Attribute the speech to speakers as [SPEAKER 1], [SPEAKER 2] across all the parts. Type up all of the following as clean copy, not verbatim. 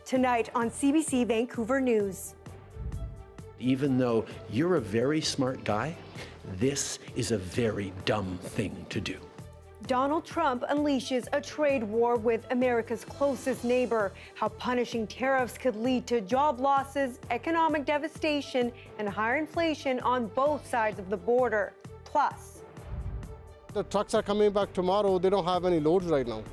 [SPEAKER 1] Tonight on CBC Vancouver News.
[SPEAKER 2] Even though you're a very smart guy, this is a very dumb thing to do.
[SPEAKER 1] Donald Trump unleashes a trade war with America's closest neighbor. How punishing tariffs could lead to job losses, economic devastation, and higher inflation on both sides of the border. Plus,
[SPEAKER 3] the trucks are coming back tomorrow. They don't have any loads right now.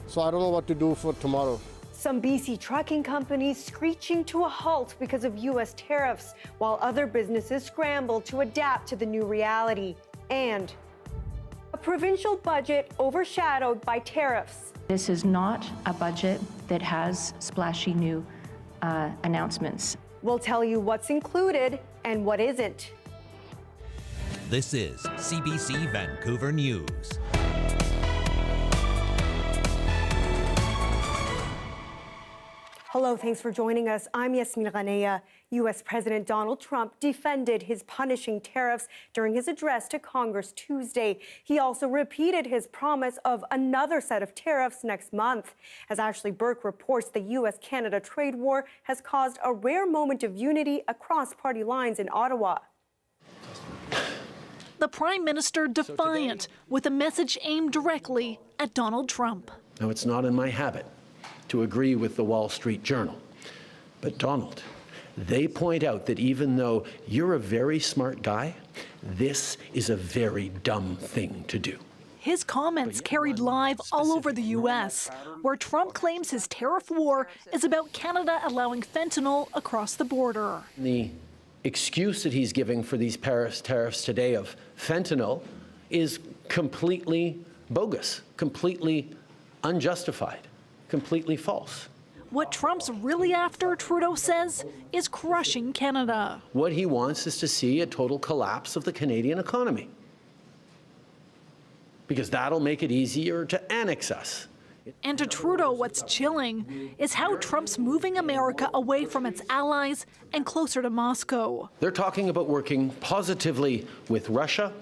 [SPEAKER 3] So I don't know what to do for tomorrow.
[SPEAKER 1] some BC trucking companies screeching to a halt because of U.S. tariffs, while other businesses scramble to adapt to the new reality. And a provincial budget overshadowed by tariffs.
[SPEAKER 4] This is not a budget that has splashy new announcements.
[SPEAKER 1] We'll tell you what's included and what isn't.
[SPEAKER 5] This is CBC Vancouver News.
[SPEAKER 1] Hello, thanks for joining us. I'm Yasmine Ghania. U.S. President Donald Trump defended his punishing tariffs during his address to Congress Tuesday. He also repeated his promise of another set of tariffs next month. As Ashley Burke reports, the U.S.-Canada trade war has caused a rare moment of unity across party lines in Ottawa.
[SPEAKER 6] The Prime Minister defiant with a message aimed directly at Donald Trump.
[SPEAKER 2] Now, it's not in my habit to agree with the Wall Street Journal. But Donald, they point out that even though you're a very smart guy, this is a very dumb thing to do.
[SPEAKER 6] His comments carried live all over the U.S., where Trump claims his tariff war is about Canada allowing fentanyl across the border.
[SPEAKER 2] The excuse that he's giving for these tariffs today of fentanyl is completely bogus, completely unjustified, completely false.
[SPEAKER 6] What Trump's really after, Trudeau says, is crushing Canada.
[SPEAKER 2] What he wants is to see a total collapse of the Canadian economy, because that'll make it easier to annex us.
[SPEAKER 6] And to Trudeau, what's chilling is how Trump's moving America away from its allies and closer to Moscow.
[SPEAKER 2] They're talking about working positively with Russia,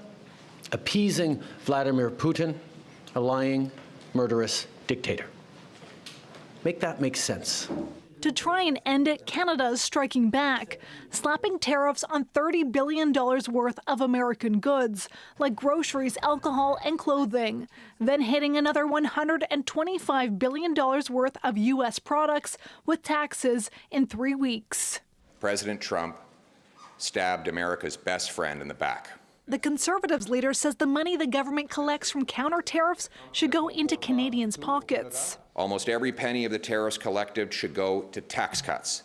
[SPEAKER 2] appeasing Vladimir Putin, a lying, murderous dictator. Make that make sense.
[SPEAKER 6] To try and end it, Canada is striking back, slapping tariffs on $30 billion worth of American goods, like groceries, alcohol, and clothing, then hitting another $125 billion worth of U.S. products with taxes in 3 weeks.
[SPEAKER 7] President Trump stabbed America's best friend in the back.
[SPEAKER 6] The Conservatives leader says the money the government collects from counter tariffs should go into Canadians' pockets.
[SPEAKER 7] Almost every penny of the tariffs collected should go to tax cuts,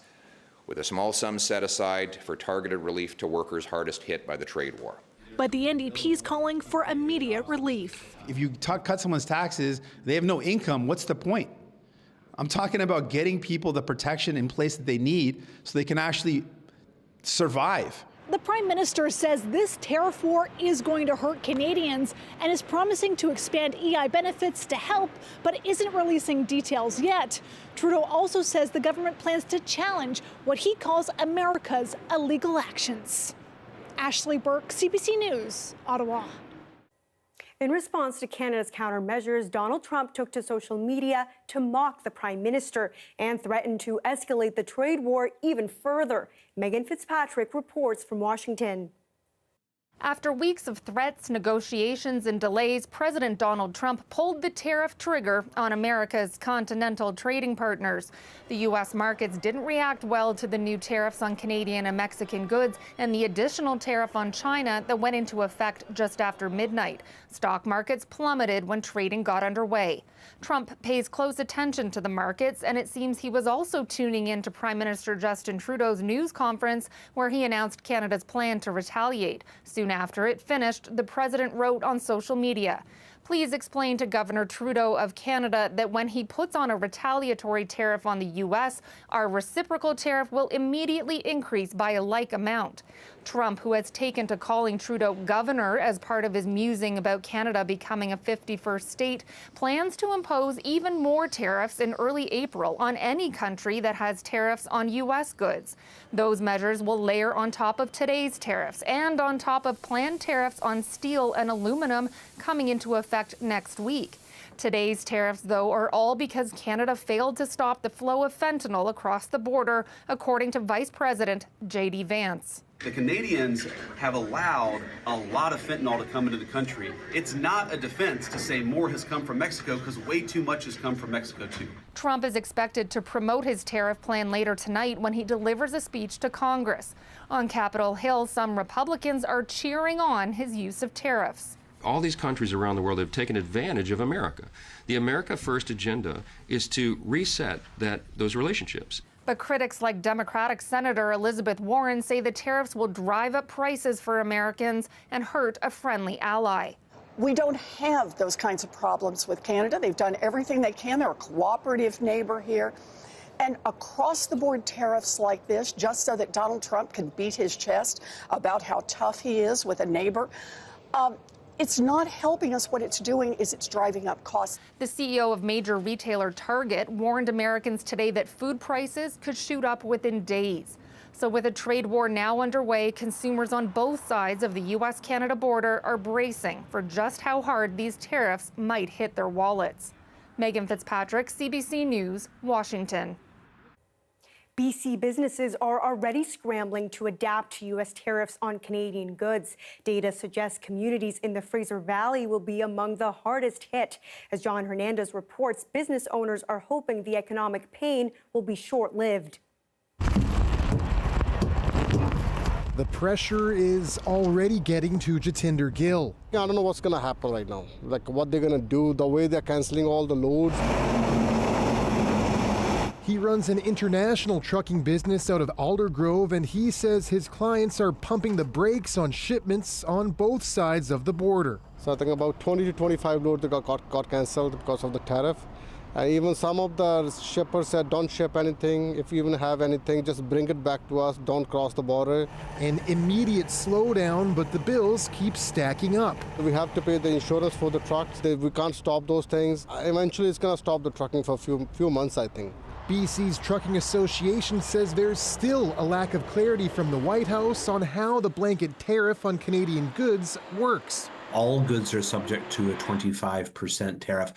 [SPEAKER 7] with a small sum set aside for targeted relief to workers hardest hit by the trade war.
[SPEAKER 6] But the NDP's calling for immediate relief.
[SPEAKER 8] If you cut someone's taxes, they have no income, what's the point? I'm talking about getting people the protection in place that they need so they can actually survive.
[SPEAKER 6] The Prime Minister says this tariff war is going to hurt Canadians and is promising to expand EI benefits to help, but isn't releasing details yet. Trudeau also says the government plans to challenge what he calls America's illegal actions. Ashley Burke, CBC News, Ottawa.
[SPEAKER 1] In response to Canada's countermeasures, Donald Trump took to social media to mock the Prime Minister and threatened to escalate the trade war even further. Megan Fitzpatrick reports from Washington.
[SPEAKER 9] After weeks of threats, negotiations, and delays, President Donald Trump pulled the tariff trigger on America's continental trading partners. The U.S. markets didn't react well to the new tariffs on Canadian and Mexican goods and the additional tariff on China that went into effect just after midnight. Stock markets plummeted when trading got underway. Trump pays close attention to the markets, and it seems he was also tuning in to Prime Minister Justin Trudeau's news conference, where he announced Canada's plan to retaliate. Soon after it finished, the president wrote on social media, "Please explain to Governor Trudeau of Canada that when he puts on a retaliatory tariff on the U.S., our reciprocal tariff will immediately increase by a like amount." Trump, who has taken to calling Trudeau governor as part of his musing about Canada becoming a 51st state, plans to impose even more tariffs in early April on any country that has tariffs on U.S. goods. Those measures will layer on top of today's tariffs and on top of planned tariffs on steel and aluminum coming into effect effect next week. Today's tariffs, though, are all because Canada failed to stop the flow of fentanyl across the border, according to Vice President J.D. Vance.
[SPEAKER 10] The Canadians have allowed a lot of fentanyl to come into the country. It's not a defense to say more has come from Mexico, because way too much has come from Mexico too.
[SPEAKER 9] Trump is expected to promote his tariff plan later tonight when he delivers a speech to Congress. On Capitol Hill, some Republicans are cheering on his use of tariffs.
[SPEAKER 11] All these countries around the world have taken advantage of America. The America First agenda is to reset those relationships.
[SPEAKER 9] But critics like Democratic Senator Elizabeth Warren say the tariffs will drive up prices for Americans and hurt a friendly ally.
[SPEAKER 12] We don't have those kinds of problems with Canada. They've done everything they can. They're a cooperative neighbor here. And across-the-board tariffs like this, just so that Donald Trump can beat his chest about how tough he is with a neighbor, it's not helping us. What it's doing is it's driving up costs.
[SPEAKER 9] The CEO of major retailer Target warned Americans today that food prices could shoot up within days. So with a trade war now underway, consumers on both sides of the U.S.-Canada border are bracing for just how hard these tariffs might hit their wallets. Megan Fitzpatrick, CBC News, Washington.
[SPEAKER 1] BC businesses are already scrambling to adapt to U.S. tariffs on Canadian goods. Data suggests communities in the Fraser Valley will be among the hardest hit. As John Hernandez reports, business owners are hoping the economic pain will be short-lived.
[SPEAKER 13] The pressure is already getting to Jatinder Gill.
[SPEAKER 3] I don't know what's going to happen right now, like what they're going to do, the way they're canceling all the loads.
[SPEAKER 13] He runs an international trucking business out of Aldergrove, and he says his clients are pumping the brakes on shipments on both sides of the border.
[SPEAKER 3] So I think about 20 to 25 loads that got cancelled because of the tariff. And even some of the shippers said, don't ship anything. If you even have anything, just bring it back to us. Don't cross the border.
[SPEAKER 13] An immediate slowdown, but the bills keep stacking up.
[SPEAKER 3] We have to pay the insurance for the trucks. We can't stop those things. Eventually, it's going to stop the trucking for a few months, I think.
[SPEAKER 13] BC's Trucking Association says there's still a lack of clarity from the White House on how the blanket tariff on Canadian goods works.
[SPEAKER 14] All goods are subject to a 25% tariff.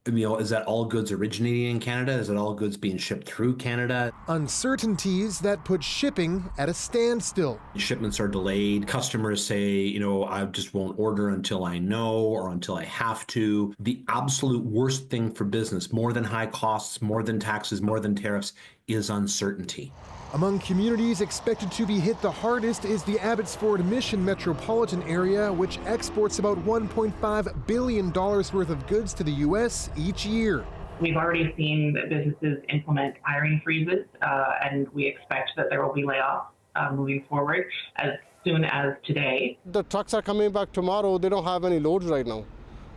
[SPEAKER 14] Is that all goods originating in Canada? Is it all goods being shipped through Canada?
[SPEAKER 13] Uncertainties that put shipping at a standstill.
[SPEAKER 14] Shipments are delayed. Customers say, I just won't order until I know or until I have to. The absolute worst thing for business, more than high costs, more than taxes, more than tariffs, is uncertainty.
[SPEAKER 13] Among communities expected to be hit the hardest is the Abbotsford Mission metropolitan area, which exports about $1.5 billion worth of goods to the U.S. each year.
[SPEAKER 15] We've already seen that businesses implement hiring freezes, and we expect that there will be layoffs moving forward as soon as today.
[SPEAKER 3] The trucks are coming back tomorrow. They don't have any loads right now.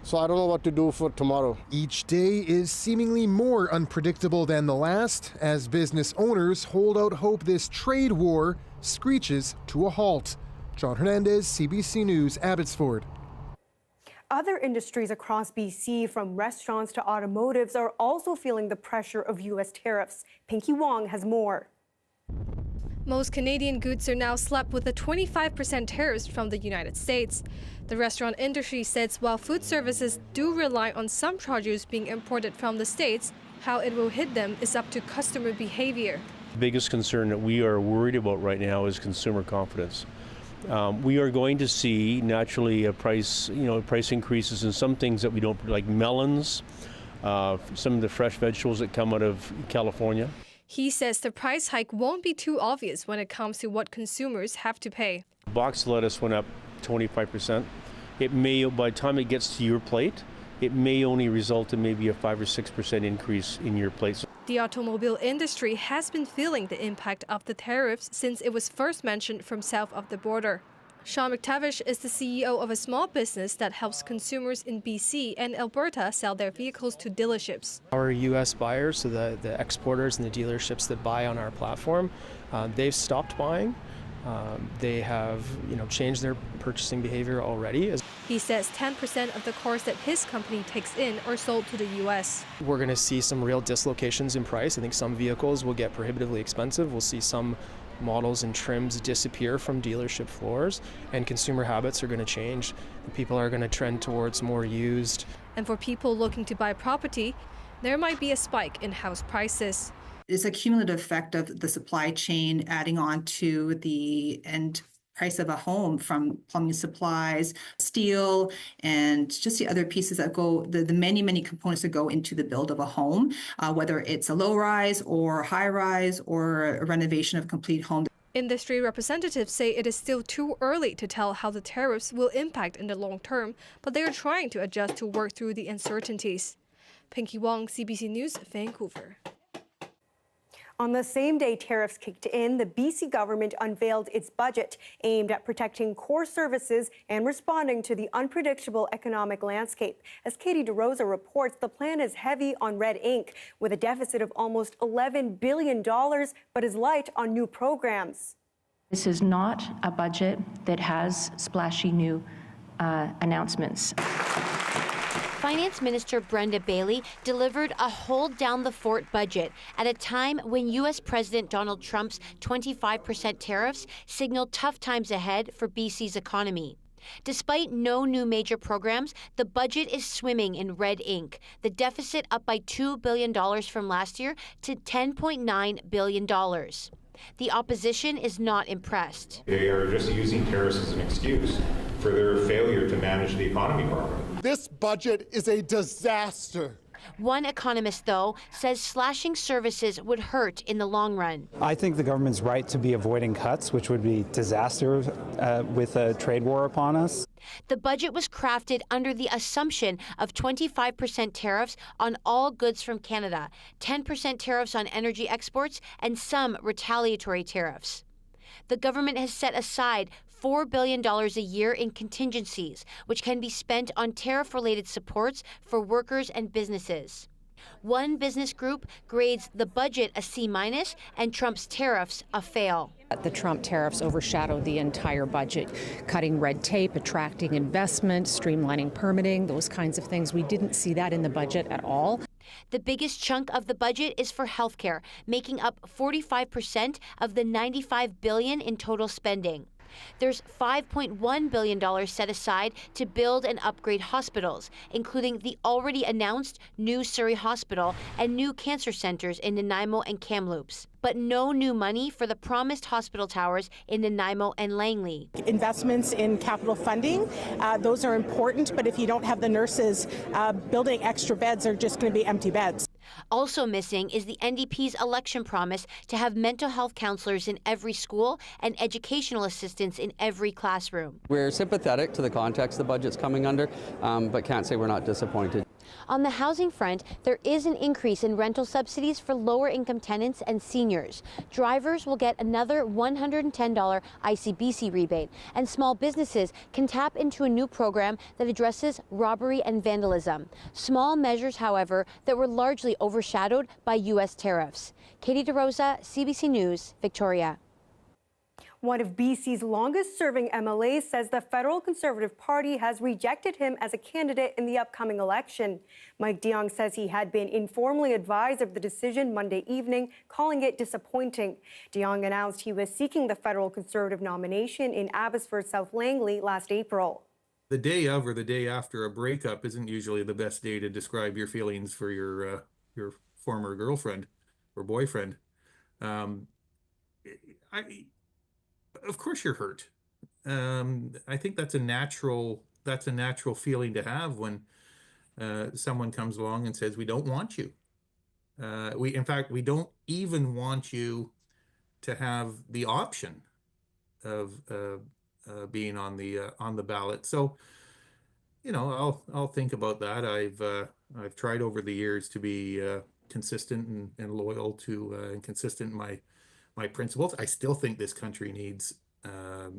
[SPEAKER 3] So I don't know what to do for tomorrow.
[SPEAKER 13] Each day is seemingly more unpredictable than the last as business owners hold out hope this trade war screeches to a halt. John Hernandez, CBC News, Abbotsford.
[SPEAKER 1] Other industries across BC, from restaurants to automotives, are also feeling the pressure of U.S. tariffs. Pinky Wong has more.
[SPEAKER 16] Most Canadian goods are now slapped with a 25% tariffs from the United States. The restaurant industry says while food services do rely on some produce being imported from the States, how it will hit them is up to customer behavior.
[SPEAKER 17] The biggest concern that we are worried about right now is consumer confidence. We are going to see naturally price increases in some things that we don't, like melons, some of the fresh vegetables that come out of California.
[SPEAKER 16] He says the price hike won't be too obvious when it comes to what consumers have to pay.
[SPEAKER 17] Boxed lettuce went up 25%. It may, by the time it gets to your plate, it may only result in maybe a 5 or 6% increase in your plate.
[SPEAKER 16] The automobile industry has been feeling the impact of the tariffs since it was first mentioned from south of the border. Sean McTavish is the CEO of a small business that helps consumers in BC and Alberta sell their vehicles to dealerships.
[SPEAKER 18] Our U.S. buyers, so the exporters and the dealerships that buy on our platform, they've stopped buying. They have, changed their purchasing behavior already.
[SPEAKER 16] He says 10% of the cars that his company takes in are sold to the U.S.
[SPEAKER 18] We're going to see some real dislocations in price. I think some vehicles will get prohibitively expensive. We'll see some models and trims disappear from dealership floors, and consumer habits are going to change. People are going to trend towards more used.
[SPEAKER 16] And for people looking to buy property, there might be a spike in house prices.
[SPEAKER 19] It's a cumulative effect of the supply chain adding on to the end price of a home, from plumbing supplies, steel, and just the other pieces that go, the many components that go into the build of a home, whether it's a low rise or high rise or a renovation of a complete home.
[SPEAKER 16] Industry representatives say it is still too early to tell how the tariffs will impact in the long term, but they are trying to adjust to work through the uncertainties. Pinky Wong, CBC News, Vancouver.
[SPEAKER 1] On the same day tariffs kicked in, the BC government unveiled its budget aimed at protecting core services and responding to the unpredictable economic landscape. As Katie DeRosa reports, the plan is heavy on red ink, with a deficit of almost $11 billion, but is light on new programs.
[SPEAKER 4] This is not a budget that has splashy new announcements.
[SPEAKER 20] Finance Minister Brenda Bailey delivered a hold-down-the-fort budget at a time when U.S. President Donald Trump's 25% tariffs signaled tough times ahead for BC's economy. Despite no new major programs, the budget is swimming in red ink, the deficit up by $2 billion from last year to $10.9 billion. The opposition is not impressed.
[SPEAKER 21] They are just using tariffs as an excuse for their failure to manage the economy properly.
[SPEAKER 22] This budget is a disaster.
[SPEAKER 20] One economist, though, says slashing services would hurt in the long run.
[SPEAKER 23] I think the government's right to be avoiding cuts, which would be disaster with a trade war upon us.
[SPEAKER 20] The budget was crafted under the assumption of 25% tariffs on all goods from Canada, 10% tariffs on energy exports, and some retaliatory tariffs. The government has set aside $4 billion a year in contingencies, which can be spent on tariff-related supports for workers and businesses. One business group grades the budget a C- and Trump's tariffs a fail.
[SPEAKER 24] The Trump tariffs overshadowed the entire budget, cutting red tape, attracting investment, streamlining permitting, those kinds of things. We didn't see that in the budget at all.
[SPEAKER 20] The biggest chunk of the budget is for healthcare, making up 45% of the $95 billion in total spending. There's $5.1 billion set aside to build and upgrade hospitals, including the already announced new Surrey Hospital and new cancer centers in Nanaimo and Kamloops. But no new money for the promised hospital towers in Nanaimo and Langley.
[SPEAKER 25] Investments in capital funding, those are important, but if you don't have the nurses, building extra beds are just going to be empty beds.
[SPEAKER 20] Also missing is the NDP's election promise to have mental health counselors in every school and educational assistants in every classroom.
[SPEAKER 26] We're sympathetic to the context the budget's coming under, but can't say we're not disappointed.
[SPEAKER 20] On the housing front, there is an increase in rental subsidies for lower-income tenants and seniors. Drivers will get another $110 ICBC rebate, and small businesses can tap into a new program that addresses robbery and vandalism. Small measures, however, that were largely overshadowed by U.S. tariffs. Katie DeRosa, CBC News, Victoria.
[SPEAKER 1] One of BC's longest-serving MLAs says the federal Conservative Party has rejected him as a candidate in the upcoming election. Mike de Jong says he had been informally advised of the decision Monday evening, calling it disappointing. De Jong announced he was seeking the federal Conservative nomination in Abbotsford South Langley last April.
[SPEAKER 27] The day of or the day after a breakup isn't usually the best day to describe your feelings for your former girlfriend or boyfriend. Of course you're hurt. I think that's a natural feeling to have when someone comes along and says, we don't want you. In fact, we don't even want you to have the option of being on the ballot. So, you know, I'll think about that. I've tried over the years to be consistent and loyal to and consistent in my principles. I still think this country needs a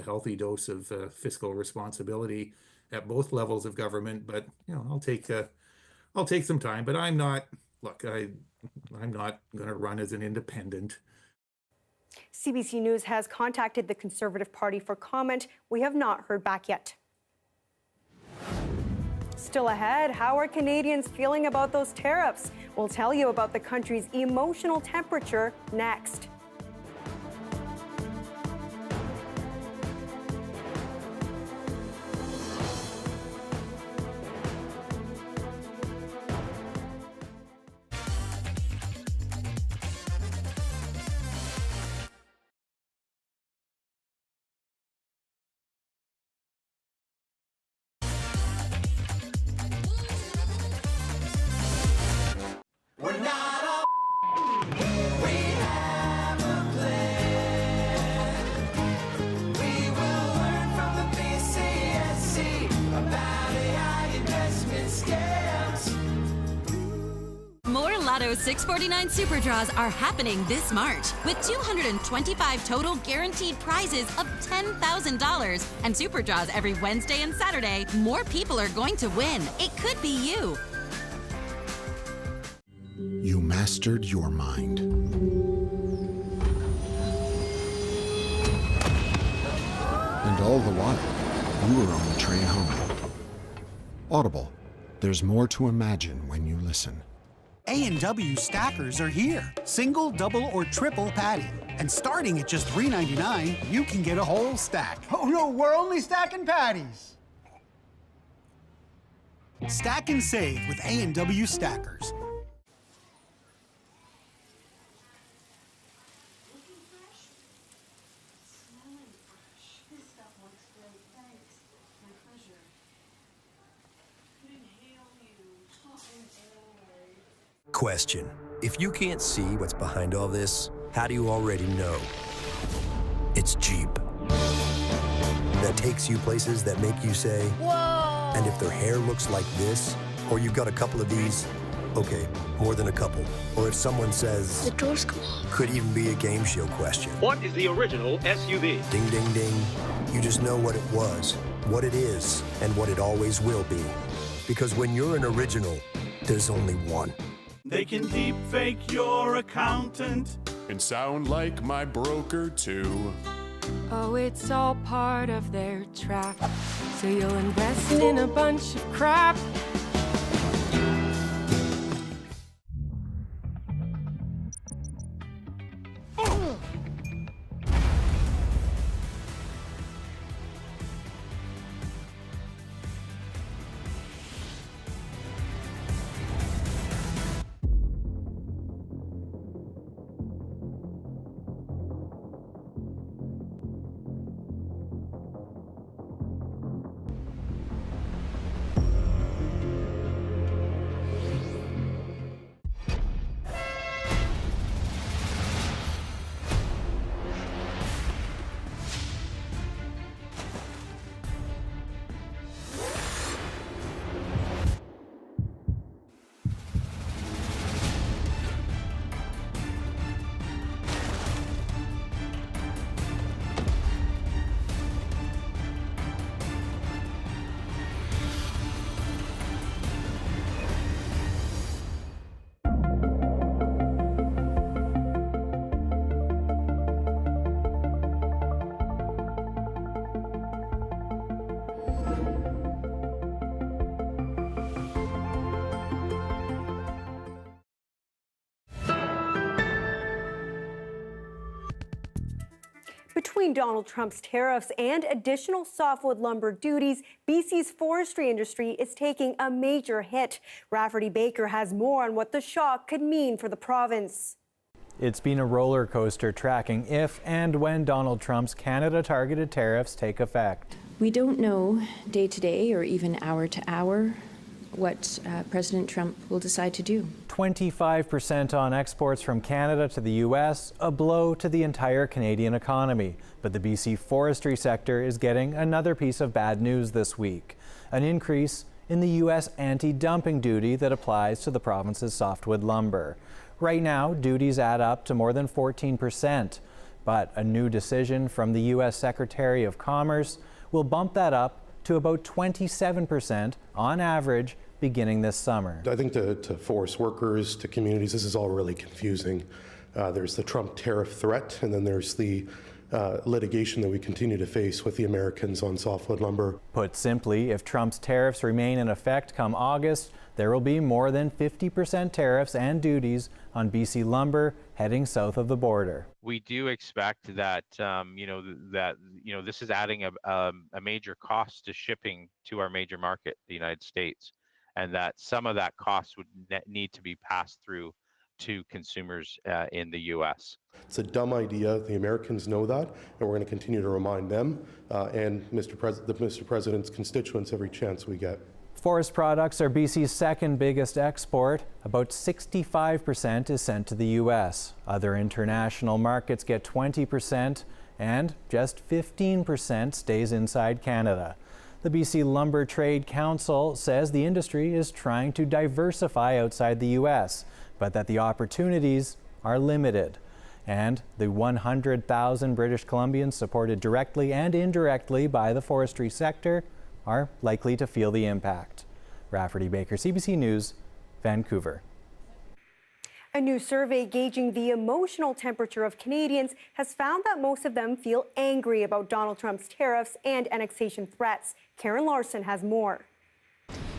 [SPEAKER 27] healthy dose of fiscal responsibility at both levels of government. But you know, I'll take some time. But I'm not. Look, I'm not going to run as an independent.
[SPEAKER 1] CBC News has contacted the Conservative Party for comment. We have not heard back yet. Still ahead, how are Canadians feeling about those tariffs? We'll tell you about the country's emotional temperature next.
[SPEAKER 2] Lotto's 649 Super Draws are happening this March with 225 total guaranteed prizes of $10,000 and Super Draws every Wednesday and Saturday. More people are going to win. It could be you.
[SPEAKER 5] You mastered your mind. And all the while, you were on the train home. Audible. There's more to imagine when you listen.
[SPEAKER 6] A&W stackers are here. Single, double, or triple patty. And starting at just $3.99, you can get a whole stack.
[SPEAKER 7] Oh no, we're only stacking patties.
[SPEAKER 6] Stack and save with A&W stackers.
[SPEAKER 8] Question. If you can't see what's behind all this, how do you already know? It's Jeep. That takes you places that make you say, whoa! And if their hair looks like this, or you've got a couple of these, okay, more than a couple. Or if someone says, the doors come on. Could even be a game show question.
[SPEAKER 10] What is the original SUV?
[SPEAKER 8] Ding, ding, ding. You just know what it was, what it is, and what it always will be. Because when you're an original, there's only one.
[SPEAKER 11] They can deep fake your accountant
[SPEAKER 28] and sound like my broker too.
[SPEAKER 29] Oh, it's all part of their trap. So you'll invest in a bunch of crap.
[SPEAKER 1] Between Donald Trump's tariffs and additional softwood lumber duties, BC's forestry industry is taking a major hit. Rafferty Baker has more on what the shock could mean for the province.
[SPEAKER 30] It's been a roller coaster tracking if and when Donald Trump's Canada-targeted tariffs take effect.
[SPEAKER 4] We don't know day to day or even hour to hour what President Trump will decide to do.
[SPEAKER 30] 25% on exports from Canada to the U.S., a blow to the entire Canadian economy. But the BC forestry sector is getting another piece of bad news this week, an increase in the U.S. anti-dumping duty that applies to the province's softwood lumber. Right now, duties add up to more than 14%, but a new decision from the U.S. Secretary of Commerce will bump that up to about 27% on average beginning this summer.
[SPEAKER 31] I think to forest workers, to communities, this is all really confusing. There's the Trump tariff threat, and then there's the litigation that we continue to face with the Americans on softwood lumber.
[SPEAKER 30] Put simply, if Trump's tariffs remain in effect come August, there will be more than 50% tariffs and duties on BC lumber heading south of the border.
[SPEAKER 32] We do expect that this is adding a major cost to shipping to our major market, the United States, and that some of that cost would need to be passed through to consumers in the U.S.
[SPEAKER 31] It's a dumb idea. The Americans know that, and we're going to continue to remind them and Mr. President's constituents every chance we get.
[SPEAKER 30] Forest products are BC's second biggest export. About 65% is sent to the U.S. Other international markets get 20%, and just 15% stays inside Canada. The BC Lumber Trade Council says the industry is trying to diversify outside the U.S., but that the opportunities are limited. And the 100,000 British Columbians supported directly and indirectly by the forestry sector are likely to feel the impact. Rafferty Baker, CBC News, Vancouver.
[SPEAKER 1] A new survey gauging the emotional temperature of Canadians has found that most of them feel angry about Donald Trump's tariffs and annexation threats. Karen Larson has more.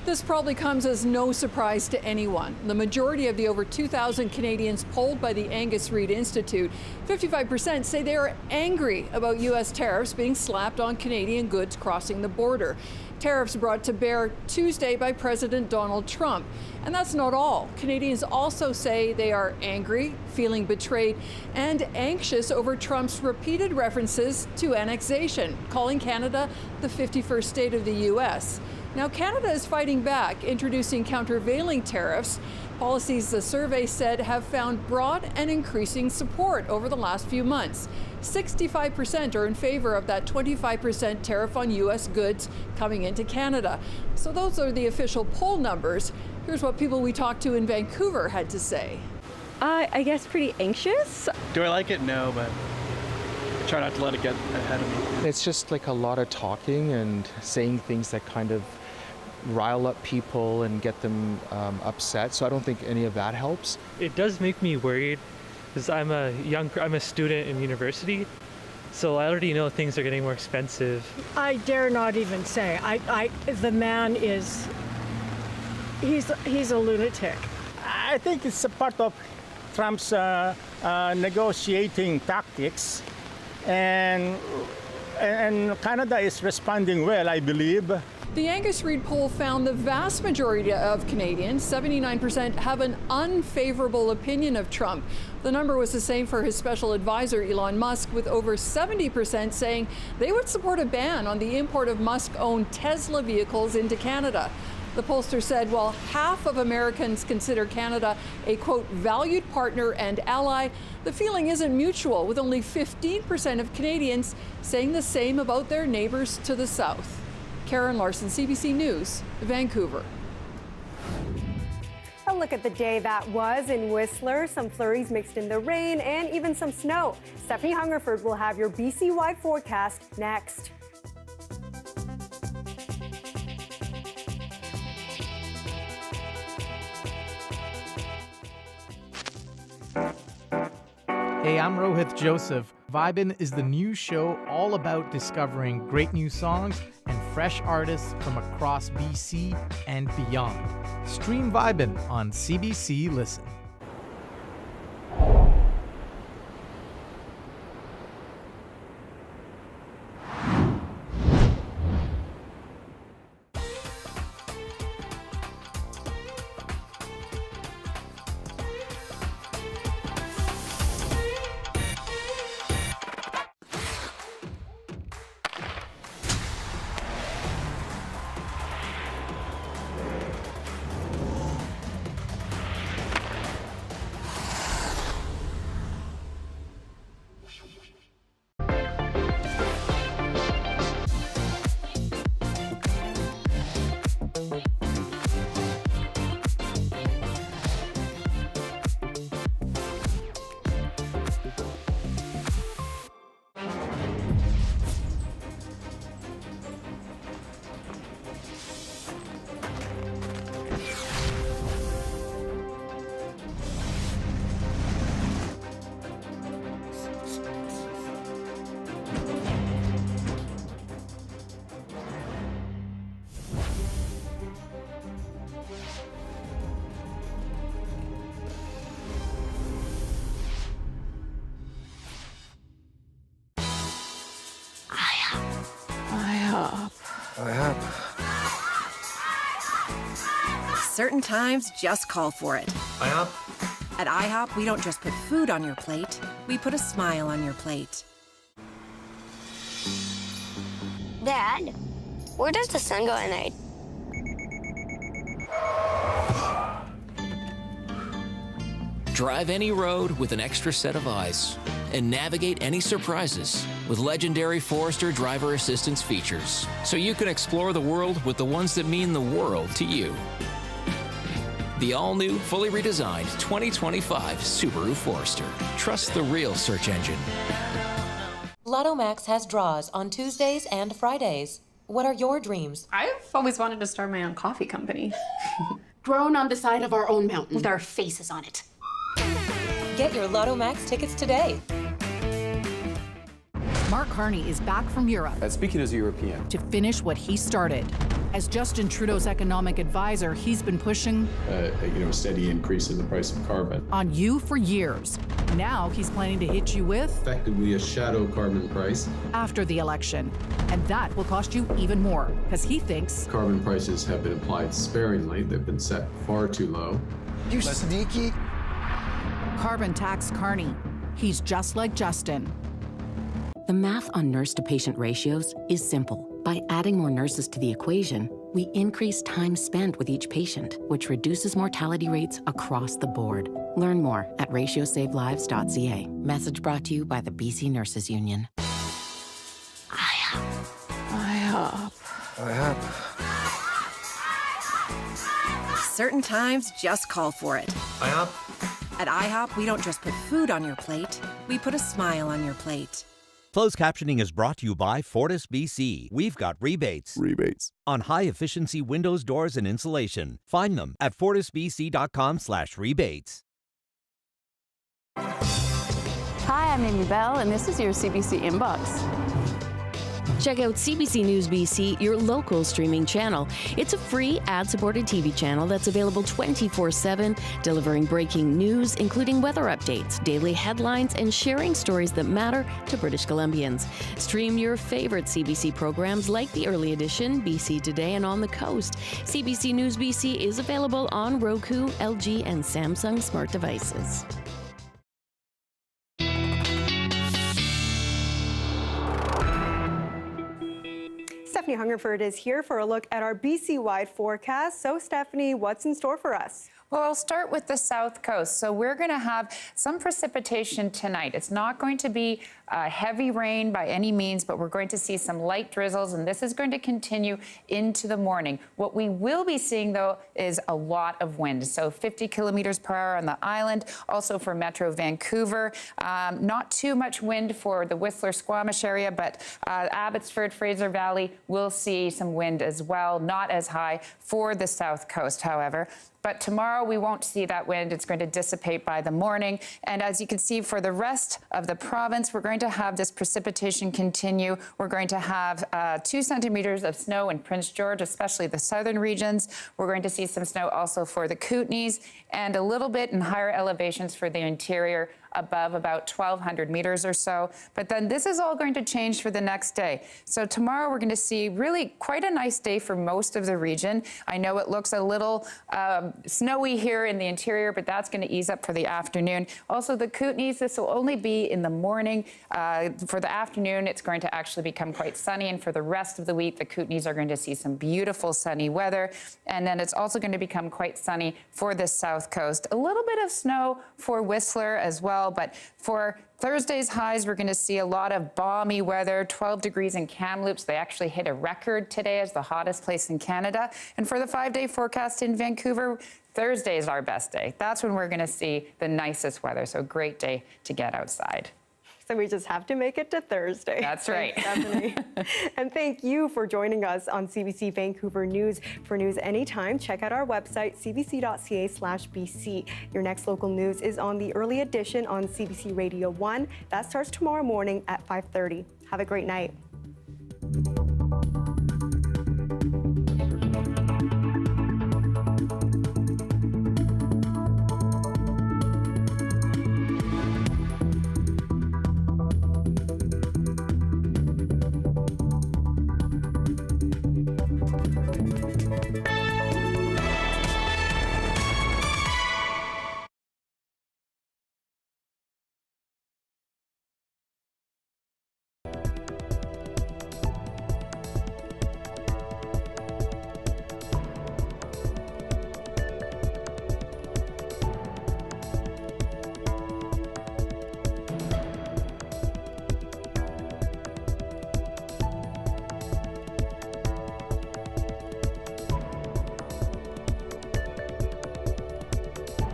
[SPEAKER 3] This probably comes as no surprise to anyone. The majority of the over 2,000 Canadians polled by the Angus Reid Institute, 55% say they are angry about U.S. tariffs being slapped on Canadian goods crossing the border. Tariffs brought to bear Tuesday by President Donald Trump. And that's not all. Canadians also say they are angry, feeling betrayed, and anxious over Trump's repeated references to annexation, calling Canada the 51st state of the U.S. Now, Canada is fighting back, introducing countervailing tariffs, policies the survey said have found broad and increasing support over the last few months. 65% are in favor of that 25% tariff on U.S. goods coming into Canada. So those are the official poll numbers. Here's what people we talked to in Vancouver had to say.
[SPEAKER 9] I guess pretty anxious.
[SPEAKER 12] Do I like it? No, but I try not to let it get ahead of me.
[SPEAKER 13] It's just like a lot of talking and saying things that kind of rile up people and get them upset. So I don't think any of that helps.
[SPEAKER 14] It does make me worried because I'm a student in university, so I already know things are getting more expensive.
[SPEAKER 15] I dare not even say. The man is, he's a lunatic.
[SPEAKER 16] I think it's a part of Trump's negotiating tactics, and Canada is responding well, I believe.
[SPEAKER 3] The Angus Reid poll found the vast majority of Canadians, 79%, have an unfavorable opinion of Trump. The number was the same for his special advisor, Elon Musk, with over 70% saying they would support a ban on the import of Musk-owned Tesla vehicles into Canada. The pollster said while half of Americans consider Canada a, quote, valued partner and ally, the feeling isn't mutual, with only 15% of Canadians saying the same about their neighbors to the south. Karen Larson, CBC News, Vancouver.
[SPEAKER 1] A look at the day that was in Whistler. Some flurries mixed in the rain and even some snow. Stephanie Hungerford will have your BC-wide forecast next.
[SPEAKER 17] Hey, I'm Rohith Joseph. Vibin' is the new show all about discovering great new songs and fresh artists from across BC and beyond. Stream Vibin' on CBC Listen.
[SPEAKER 18] Certain times just call for it.
[SPEAKER 19] IHOP?
[SPEAKER 18] At IHOP, we don't just put food on your plate, we put a smile on your plate.
[SPEAKER 21] Dad, where does the sun go at night?
[SPEAKER 22] Drive any road with an extra set of eyes.
[SPEAKER 2] and navigate any surprises with legendary Forestry driver assistance features, so you can explore the world with the ones that mean the world to you. The all-new, fully redesigned 2025 Subaru Forester. Trust the real search engine.
[SPEAKER 5] Lotto Max has draws on Tuesdays and Fridays. What are your dreams?
[SPEAKER 6] I've always wanted to start my own coffee company.
[SPEAKER 7] Grown on the side of our own mountain with our faces on it.
[SPEAKER 5] Get your Lotto Max tickets today.
[SPEAKER 19] Mark Carney is back from Europe.
[SPEAKER 20] Speaking as a European.
[SPEAKER 19] To finish what he started. As Justin Trudeau's economic advisor, he's been pushing
[SPEAKER 20] a steady increase in the price of carbon.
[SPEAKER 19] On you for years. Now he's planning to hit you with
[SPEAKER 20] effectively a shadow carbon price
[SPEAKER 19] after the election. And that will cost you even more, because he thinks
[SPEAKER 20] carbon prices have been applied sparingly. They've been set far too low.
[SPEAKER 19] You sneaky. Carbon tax Carney. He's just like Justin.
[SPEAKER 22] The math on nurse-to-patient ratios is simple. By adding more nurses to the equation, we increase time spent with each patient, which reduces mortality rates across the board. Learn more at ratiosavelives.ca. Message brought to you by the BC Nurses Union.
[SPEAKER 18] IHOP. Certain times just call for it.
[SPEAKER 20] IHOP.
[SPEAKER 18] At IHOP, we don't just put food on your plate, we put a smile on your plate.
[SPEAKER 23] Closed captioning is brought to you by Fortis BC. We've got rebates on high-efficiency windows, doors, and insulation. Find them at fortisbc.com/rebates.
[SPEAKER 24] Hi, I'm Amy Bell, and this is your CBC Inbox.
[SPEAKER 25] Check out CBC News BC, your local streaming channel. It's a free ad-supported TV channel that's available 24/7, delivering breaking news, including weather updates, daily headlines, and sharing stories that matter to British Columbians. Stream your favorite CBC programs like The Early Edition, BC Today, and On the Coast. CBC News BC is available on Roku, LG, and Samsung smart devices.
[SPEAKER 1] Stephanie Hungerford is here for a look at our BC-wide forecast. So, Stephanie, what's in store for us?
[SPEAKER 26] Well, I'll start with the south coast. So we're going to have some precipitation tonight. It's not going to be heavy rain by any means, but we're going to see some light drizzles, and this is going to continue into the morning. What we will be seeing, though, is a lot of wind. So 50 kilometers per hour on the island, also for Metro Vancouver. Not too much wind for the Whistler Squamish area, but Abbotsford, Fraser Valley will see some wind as well. Not as high for the south coast, however. But tomorrow we won't see that wind. It's going to dissipate by the morning. And as you can see, for the rest of the province, we're going to have this precipitation continue. We're going to have 2 centimeters of snow in Prince George, especially the southern regions. We're going to see some snow also for the Kootenays and a little bit in higher elevations for the interior, above about 1,200 meters or so. But then this is all going to change for the next day. So tomorrow we're going to see really quite a nice day for most of the region. I know it looks a little snowy here in the interior, but that's going to ease up for the afternoon. Also the Kootenays, this will only be in the morning. For the afternoon, it's going to actually become quite sunny. And for the rest of the week, the Kootenays are going to see some beautiful sunny weather. And then it's also going to become quite sunny for the south coast. A little bit of snow for Whistler as well. But for Thursday's highs, we're going to see a lot of balmy weather, 12 degrees in Kamloops. They actually hit a record today as the hottest place in Canada. And for the 5-day forecast in Vancouver, Thursday is our best day. That's when we're going to see the nicest weather. So great day to get outside.
[SPEAKER 1] So we just have to make it to Thursday.
[SPEAKER 26] That's right.
[SPEAKER 1] Stephanie. And thank you for joining us on CBC Vancouver News. For news anytime, check out our website, cbc.ca/BC. Your next local news is on the Early Edition on CBC Radio 1. That starts tomorrow morning at 5:30. Have a great night.